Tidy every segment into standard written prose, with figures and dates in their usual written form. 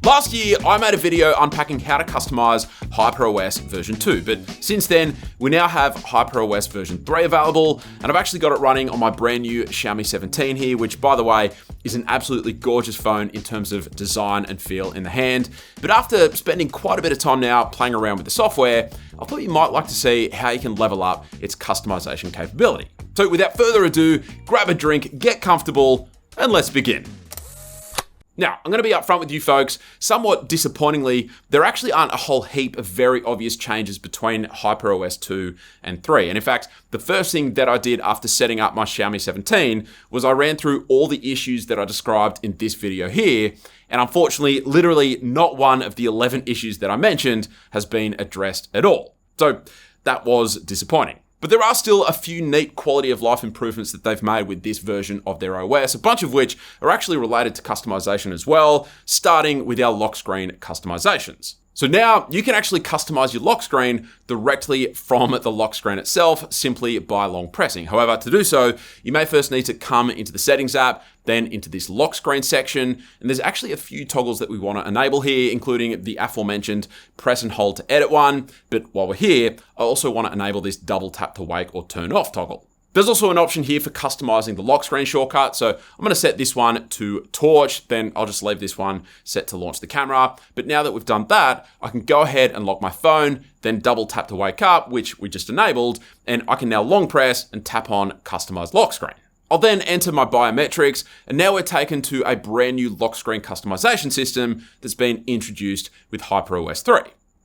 Last year, I made a video unpacking how to customize HyperOS version 2, but since then, we now have HyperOS version 3 available, and I've actually got it running on my brand new Xiaomi 17 here, which, by the way, is an absolutely gorgeous phone in terms of design and feel in the hand. But after spending quite a bit of time now playing around with the software, I thought you might like to see how you can level up its customization capability. So without further ado, grab a drink, get comfortable, and let's begin. Now, I'm going to be upfront with you folks. Somewhat disappointingly, there actually aren't a whole heap of very obvious changes between HyperOS 2 and 3. And in fact, the first thing that I did after setting up my Xiaomi 17 was I ran through all the issues that I described in this video here. And unfortunately, literally not one of the 11 issues that I mentioned has been addressed at all. So that was disappointing. But there are still a few neat quality of life improvements that they've made with this version of their OS, a bunch of which are actually related to customization as well, starting with our lock screen customizations. So now you can actually customize your lock screen directly from the lock screen itself simply by long pressing. However, to do so, you may first need to come into the settings app, then into this lock screen section. And there's actually a few toggles that we want to enable here, including the aforementioned press and hold to edit one. But while we're here, I also want to enable this double tap to wake or turn off toggle. There's also an option here for customizing the lock screen shortcut. So I'm going to set this one to torch, then I'll just leave this one set to launch the camera. But now that we've done that, I can go ahead and lock my phone, then double tap to wake up, which we just enabled, and I can now long press and tap on customize lock screen. I'll then enter my biometrics, and now we're taken to a brand new lock screen customization system that's been introduced with HyperOS 3.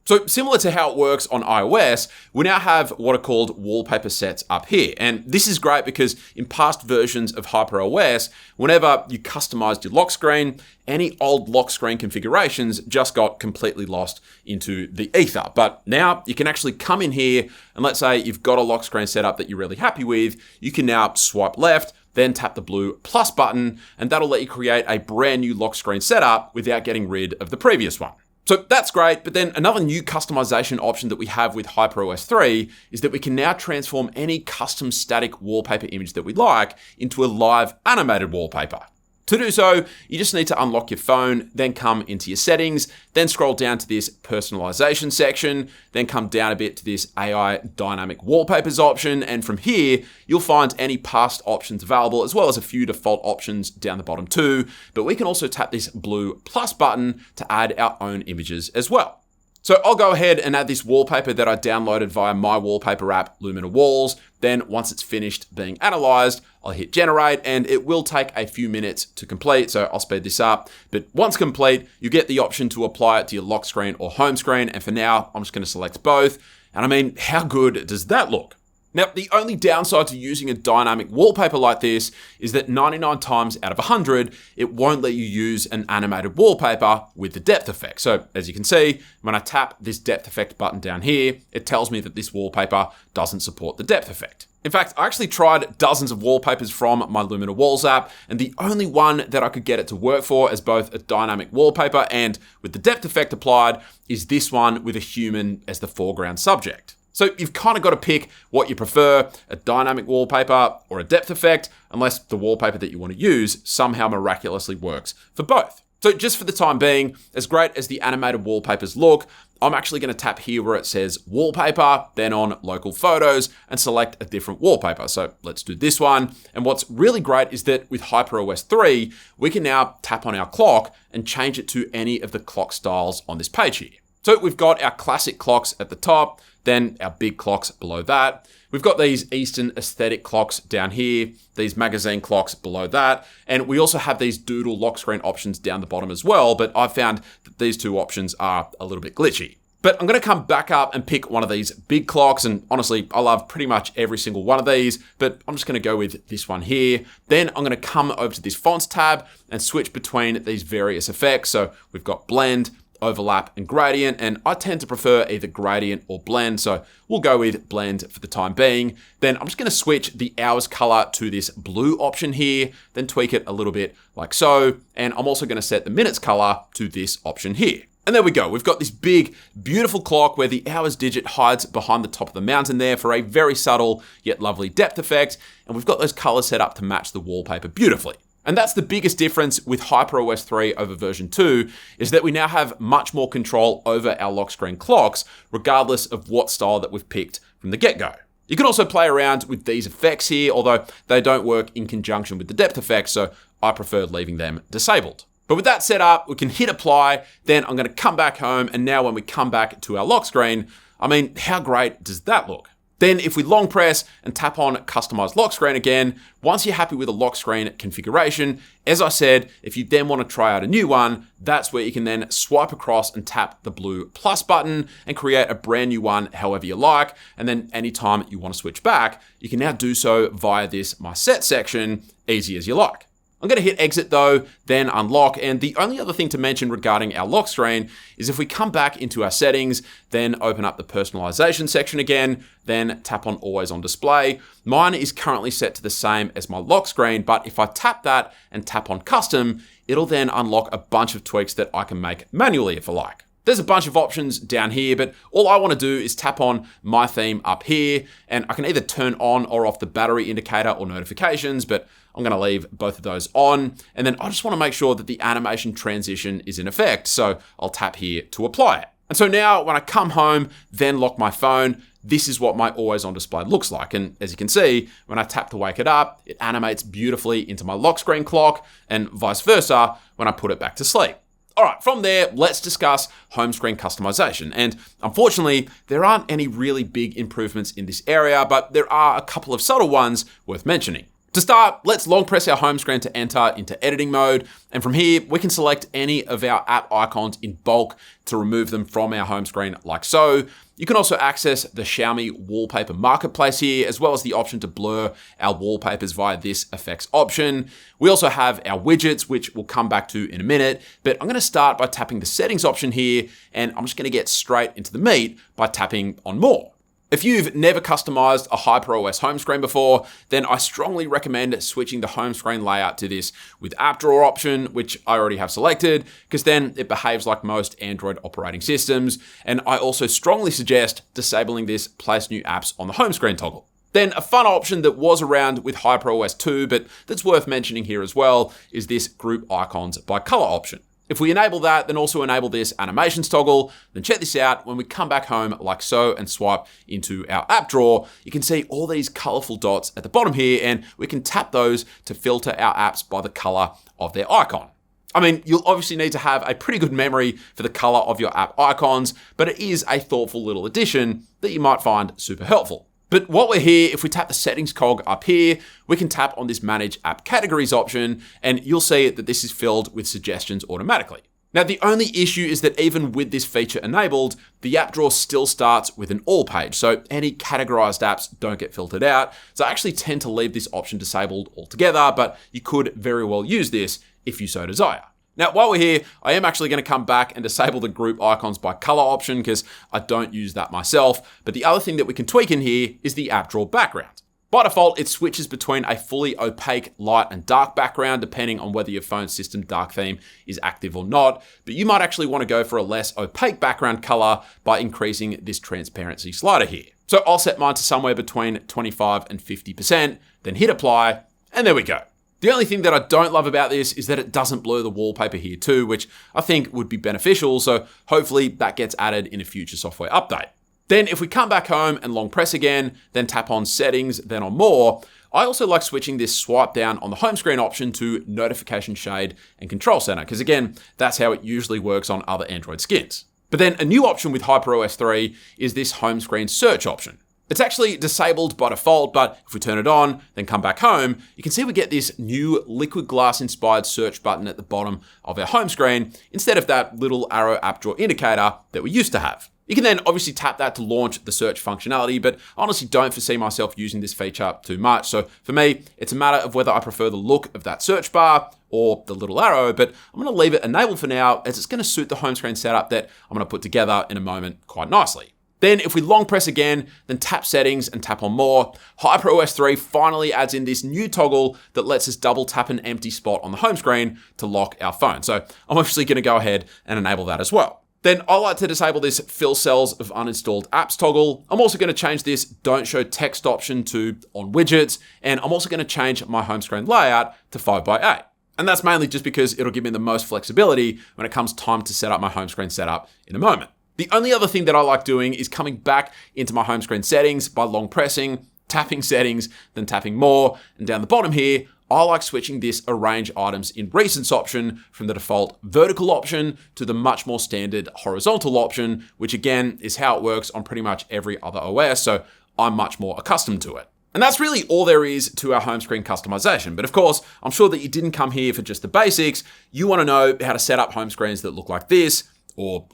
So similar to how it works on iOS, we now have what are called wallpaper sets up here. And this is great because in past versions of HyperOS, whenever you customized your lock screen, any old lock screen configurations just got completely lost into the ether. But now you can actually come in here and let's say you've got a lock screen setup that you're really happy with, you can now swipe left, then tap the blue plus button, and that'll let you create a brand new lock screen setup without getting rid of the previous one. So that's great, but then another new customization option that we have with HyperOS 3 is that we can now transform any custom static wallpaper image that we like into a live animated wallpaper. To do so, you just need to unlock your phone, then come into your settings, then scroll down to this personalization section, then come down a bit to this AI dynamic wallpapers option, and from here, you'll find any past options available, as well as a few default options down the bottom too, but we can also tap this blue plus button to add our own images as well. So I'll go ahead and add this wallpaper that I downloaded via my wallpaper app, Lumina Walls. Then once it's finished being analyzed, I'll hit generate and it will take a few minutes to complete. So I'll speed this up. But once complete, you get the option to apply it to your lock screen or home screen. And for now, I'm just going to select both. And I mean, how good does that look? Now, the only downside to using a dynamic wallpaper like this is that 99 times out of 100, it won't let you use an animated wallpaper with the depth effect. So as you can see, when I tap this depth effect button down here, it tells me that this wallpaper doesn't support the depth effect. In fact, I actually tried dozens of wallpapers from my Lumina Walls app, and the only one that I could get it to work for as both a dynamic wallpaper and with the depth effect applied is this one with a human as the foreground subject. So you've kind of got to pick what you prefer, a dynamic wallpaper or a depth effect, unless the wallpaper that you want to use somehow miraculously works for both. So just for the time being, as great as the animated wallpapers look, I'm actually going to tap here where it says wallpaper, then on local photos and select a different wallpaper. So let's do this one. And what's really great is that with HyperOS 3, we can now tap on our clock and change it to any of the clock styles on this page here. So we've got our classic clocks at the top, then our big clocks below that. We've got these Eastern aesthetic clocks down here, these magazine clocks below that, and we also have these doodle lock screen options down the bottom as well, but I've found that these two options are a little bit glitchy. But I'm going to come back up and pick one of these big clocks, and honestly, I love pretty much every single one of these, but I'm just going to go with this one here. Then I'm going to come over to this fonts tab and switch between these various effects. So we've got blend, overlap, and gradient, and I tend to prefer either gradient or blend, so we'll go with blend for the time being. Then I'm just going to switch the hours color to this blue option here, then tweak it a little bit like so, and I'm also going to set the minutes color to this option here. And there we go. We've got this big, beautiful clock where the hours digit hides behind the top of the mountain there for a very subtle yet lovely depth effect. And we've got those colors set up to match the wallpaper beautifully. And that's the biggest difference with HyperOS 3 over version 2, is that we now have much more control over our lock screen clocks, regardless of what style that we've picked from the get-go. You can also play around with these effects here, although they don't work in conjunction with the depth effects, so I preferred leaving them disabled. But with that set up, we can hit apply, then I'm going to come back home, and now when we come back to our lock screen, I mean, how great does that look? Then if we long press and tap on customize lock screen again, once you're happy with the lock screen configuration, as I said, if you then want to try out a new one, that's where you can then swipe across and tap the blue plus button and create a brand new one however you like. And then anytime you want to switch back, you can now do so via this My Set section, easy as you like. I'm going to hit exit though, then unlock. And the only other thing to mention regarding our lock screen is if we come back into our settings, then open up the personalization section again, then tap on always on display. Mine is currently set to the same as my lock screen, but if I tap that and tap on custom, it'll then unlock a bunch of tweaks that I can make manually if I like. There's a bunch of options down here, but all I want to do is tap on my theme up here, and I can either turn on or off the battery indicator or notifications, but I'm going to leave both of those on. And then I just want to make sure that the animation transition is in effect. So I'll tap here to apply it. And so now when I come home, then lock my phone, this is what my always on display looks like. And as you can see, when I tap to wake it up, it animates beautifully into my lock screen clock, and vice versa when I put it back to sleep. All right, from there, let's discuss home screen customization. And unfortunately, there aren't any really big improvements in this area, but there are a couple of subtle ones worth mentioning. To start, let's long press our home screen to enter into editing mode. And from here, we can select any of our app icons in bulk to remove them from our home screen like so. You can also access the Xiaomi wallpaper marketplace here, as well as the option to blur our wallpapers via this effects option. We also have our widgets, which we'll come back to in a minute, but I'm going to start by tapping the settings option here, and I'm just going to get straight into the meat by tapping on more. If you've never customized a HyperOS home screen before, then I strongly recommend switching the home screen layout to this with app drawer option, which I already have selected, because then it behaves like most Android operating systems. And I also strongly suggest disabling this place new apps on the home screen toggle. Then a fun option that was around with HyperOS 2, but that's worth mentioning here as well, is this group icons by color option. If we enable that, then also enable this animations toggle, then check this out. When we come back home like so and swipe into our app drawer, you can see all these colorful dots at the bottom here, and we can tap those to filter our apps by the color of their icon. I mean, you'll obviously need to have a pretty good memory for the color of your app icons, but it is a thoughtful little addition that you might find super helpful. But while we're here, if we tap the settings cog up here, we can tap on this manage app categories option, and you'll see that this is filled with suggestions automatically. Now, the only issue is that even with this feature enabled, the app drawer still starts with an all page. So any categorized apps don't get filtered out. So I actually tend to leave this option disabled altogether, but you could very well use this if you so desire. Now, while we're here, I am actually going to come back and disable the group icons by color option because I don't use that myself. But the other thing that we can tweak in here is the app drawer background. By default, it switches between a fully opaque light and dark background, depending on whether your phone system dark theme is active or not. But you might actually want to go for a less opaque background color by increasing this transparency slider here. So I'll set mine to somewhere between 25 and 50%, then hit apply, and there we go. The only thing that I don't love about this is that it doesn't blur the wallpaper here too, which I think would be beneficial, so hopefully that gets added in a future software update. Then if we come back home and long press again, then tap on settings, then on more, I also like switching this swipe down on the home screen option to notification shade and control center, because again, that's how it usually works on other Android skins. But then a new option with HyperOS 3 is this home screen search option. It's actually disabled by default, but if we turn it on, then come back home, you can see we get this new liquid glass inspired search button at the bottom of our home screen instead of that little arrow app drawer indicator that we used to have. You can then obviously tap that to launch the search functionality, but I honestly don't foresee myself using this feature too much. So for me, it's a matter of whether I prefer the look of that search bar or the little arrow, but I'm going to leave it enabled for now as it's going to suit the home screen setup that I'm going to put together in a moment quite nicely. Then if we long press again, then tap settings and tap on more, HyperOS 3 finally adds in this new toggle that lets us double tap an empty spot on the home screen to lock our phone. So I'm actually going to go ahead and enable that as well. Then I like to disable this fill cells of uninstalled apps toggle. I'm also going to change this don't show text option to on widgets, and I'm also going to change my home screen layout to 5x8. And that's mainly just because it'll give me the most flexibility when it comes time to set up my home screen setup in a moment. The only other thing that I like doing is coming back into my home screen settings by long pressing, tapping settings, then tapping more, and down the bottom here, I like switching this arrange items in recents option from the default vertical option to the much more standard horizontal option, which again is how it works on pretty much every other OS, so I'm much more accustomed to it. And that's really all there is to our home screen customization. But of course, I'm sure that you didn't come here for just the basics. You want to know how to set up home screens that look like this, or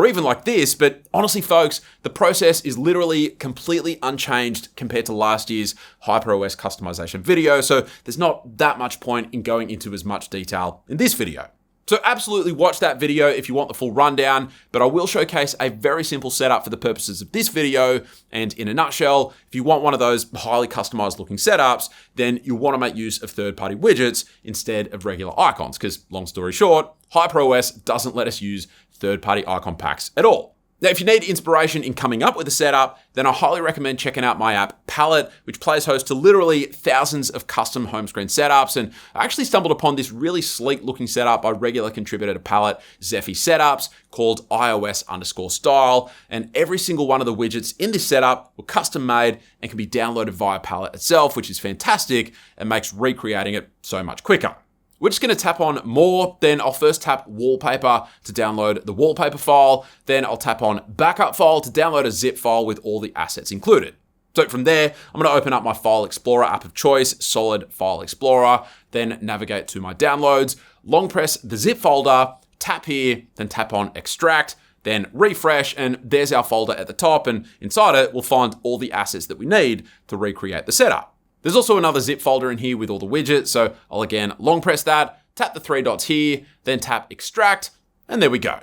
even like this. But honestly, folks, the process is literally completely unchanged compared to last year's HyperOS customization video. So there's not that much point in going into as much detail in this video. So absolutely watch that video if you want the full rundown, but I will showcase a very simple setup for the purposes of this video. And in a nutshell, if you want one of those highly customized looking setups, then you'll want to make use of third-party widgets instead of regular icons, because long story short, HyperOS doesn't let us use third-party icon packs at all. Now, if you need inspiration in coming up with a setup, then I highly recommend checking out my app Palette, which plays host to literally thousands of custom home screen setups. And I actually stumbled upon this really sleek looking setup by regular contributor to Palette, Zephy Setups, called iOS_style. And every single one of the widgets in this setup were custom made and can be downloaded via Palette itself, which is fantastic and makes recreating it so much quicker. We're just going to tap on more, then I'll first tap wallpaper to download the wallpaper file, then I'll tap on backup file to download a zip file with all the assets included. So from there, I'm going to open up my File Explorer app of choice, Solid File Explorer, then navigate to my downloads, long press the zip folder, tap here, then tap on extract, then refresh, and there's our folder at the top, and inside it, we'll find all the assets that we need to recreate the setup. There's also another zip folder in here with all the widgets, so I'll again long press that, tap the three dots here, then tap extract, and there we go.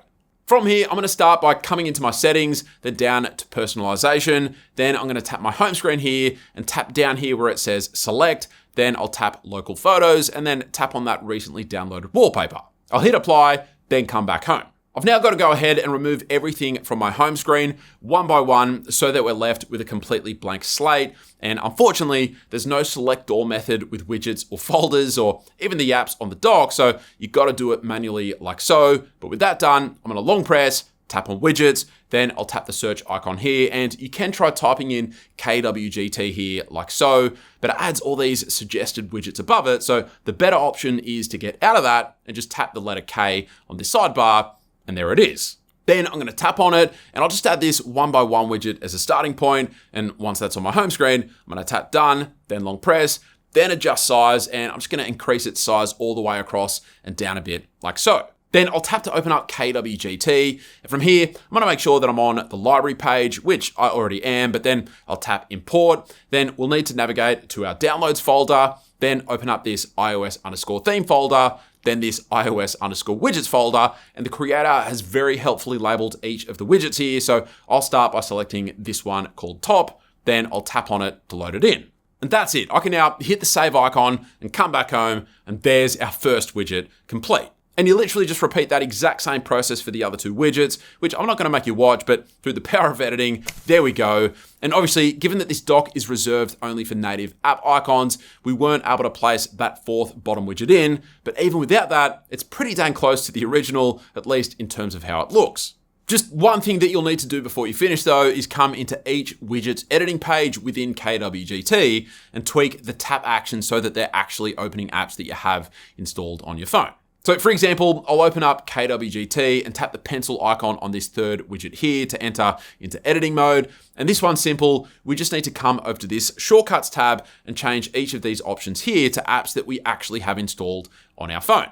From here, I'm going to start by coming into my settings, then down to personalization, then I'm going to tap my home screen here and tap down here where it says select, then I'll tap local photos and then tap on that recently downloaded wallpaper. I'll hit apply, then come back home. I've now got to go ahead and remove everything from my home screen one by one so that we're left with a completely blank slate. And unfortunately, there's no select all method with widgets or folders or even the apps on the dock. So you've got to do it manually like so. But with that done, I'm going to long press, tap on widgets, then I'll tap the search icon here. And you can try typing in KWGT here like so, but it adds all these suggested widgets above it. So the better option is to get out of that and just tap the letter K on this sidebar. And there it is. Then I'm going to tap on it and I'll just add this one by one widget as a starting point. And once that's on my home screen, I'm going to tap done, then long press, then adjust size. And I'm just going to increase its size all the way across and down a bit like so. Then I'll tap to open up KWGT. And from here, I'm going to make sure that I'm on the library page, which I already am, but then I'll tap import. Then we'll need to navigate to our downloads folder, then open up this iOS_theme folder, then this iOS_widgets folder, and the creator has very helpfully labeled each of the widgets here. So I'll start by selecting this one called top, then I'll tap on it to load it in. And that's it. I can now hit the save icon and come back home, and there's our first widget complete. And you literally just repeat that exact same process for the other two widgets, which I'm not going to make you watch, but through the power of editing, there we go. And obviously, given that this dock is reserved only for native app icons, we weren't able to place that fourth bottom widget in. But even without that, it's pretty dang close to the original, at least in terms of how it looks. Just one thing that you'll need to do before you finish though is come into each widget's editing page within KWGT and tweak the tap action so that they're actually opening apps that you have installed on your phone. So for example, I'll open up KWGT and tap the pencil icon on this third widget here to enter into editing mode. And this one's simple. We just need to come over to this shortcuts tab and change each of these options here to apps that we actually have installed on our phone.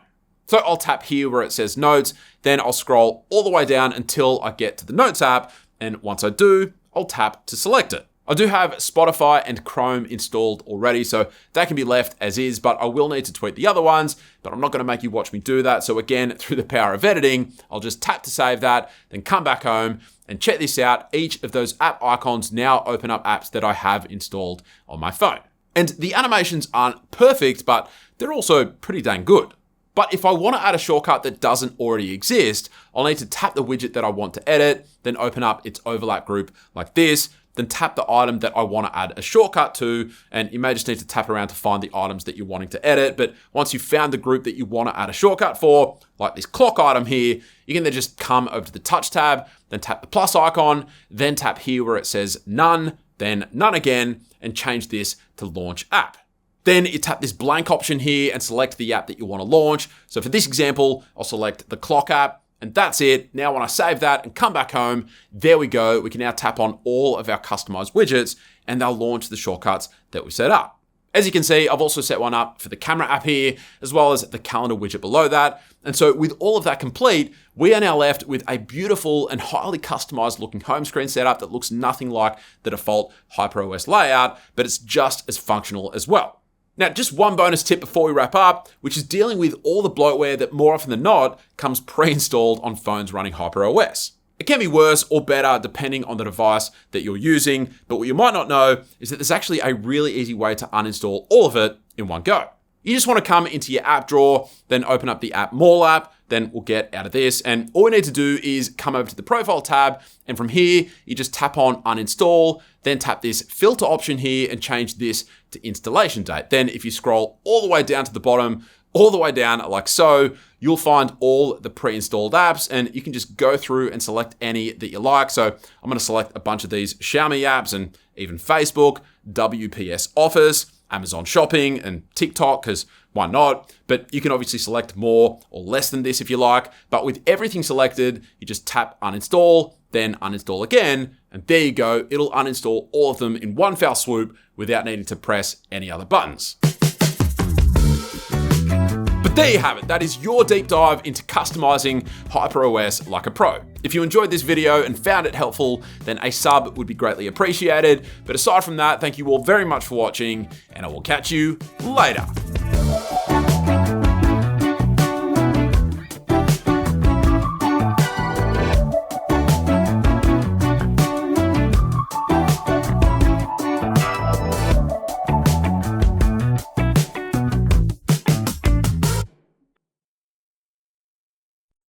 So I'll tap here where it says notes, then I'll scroll all the way down until I get to the notes app. And once I do, I'll tap to select it. I do have Spotify and Chrome installed already, so that can be left as is, but I will need to tweak the other ones, but I'm not going to make you watch me do that. So again, through the power of editing, I'll just tap to save that, then come back home and check this out. Each of those app icons now open up apps that I have installed on my phone. And the animations aren't perfect, but they're also pretty dang good. But if I want to add a shortcut that doesn't already exist, I'll need to tap the widget that I want to edit, then open up its overlap group like this. then tap the item that I want to add a shortcut to, and you may just need to tap around to find the items that you're wanting to edit. But once you've found the group that you want to add a shortcut for, like this clock item here, you can then just come over to the touch tab, then tap the plus icon, then tap here where it says none, then none again, and change this to launch app. Then you tap this blank option here and select the app that you want to launch. So for this example, I'll select the clock app, and that's it. Now when I save that and come back home, there we go. We can now tap on all of our customized widgets and they'll launch the shortcuts that we set up. As you can see, I've also set one up for the camera app here, as well as the calendar widget below that. And so with all of that complete, we are now left with a beautiful and highly customized looking home screen setup that looks nothing like the default HyperOS layout, but it's just as functional as well. Now, just one bonus tip before we wrap up, which is dealing with all the bloatware that more often than not comes pre-installed on phones running HyperOS. It can be worse or better depending on the device that you're using, but what you might not know is that there's actually a really easy way to uninstall all of it in one go. You just want to come into your app drawer, then open up the app Mall app, then we'll get out of this. And all we need to do is come over to the profile tab. And from here, you just tap on uninstall, then tap this filter option here and change this to installation date. Then if you scroll all the way down to the bottom, all the way down like so, you'll find all the pre-installed apps and you can just go through and select any that you like. So I'm going to select a bunch of these Xiaomi apps and even Facebook, WPS Office, Amazon Shopping, and TikTok, because why not? But you can obviously select more or less than this if you like. But with everything selected, you just tap uninstall, then uninstall again, and there you go. It'll uninstall all of them in one foul swoop without needing to press any other buttons. But there you have it. That is your deep dive into customizing HyperOS like a pro. If you enjoyed this video and found it helpful, then a sub would be greatly appreciated. But aside from that, thank you all very much for watching, and I will catch you later.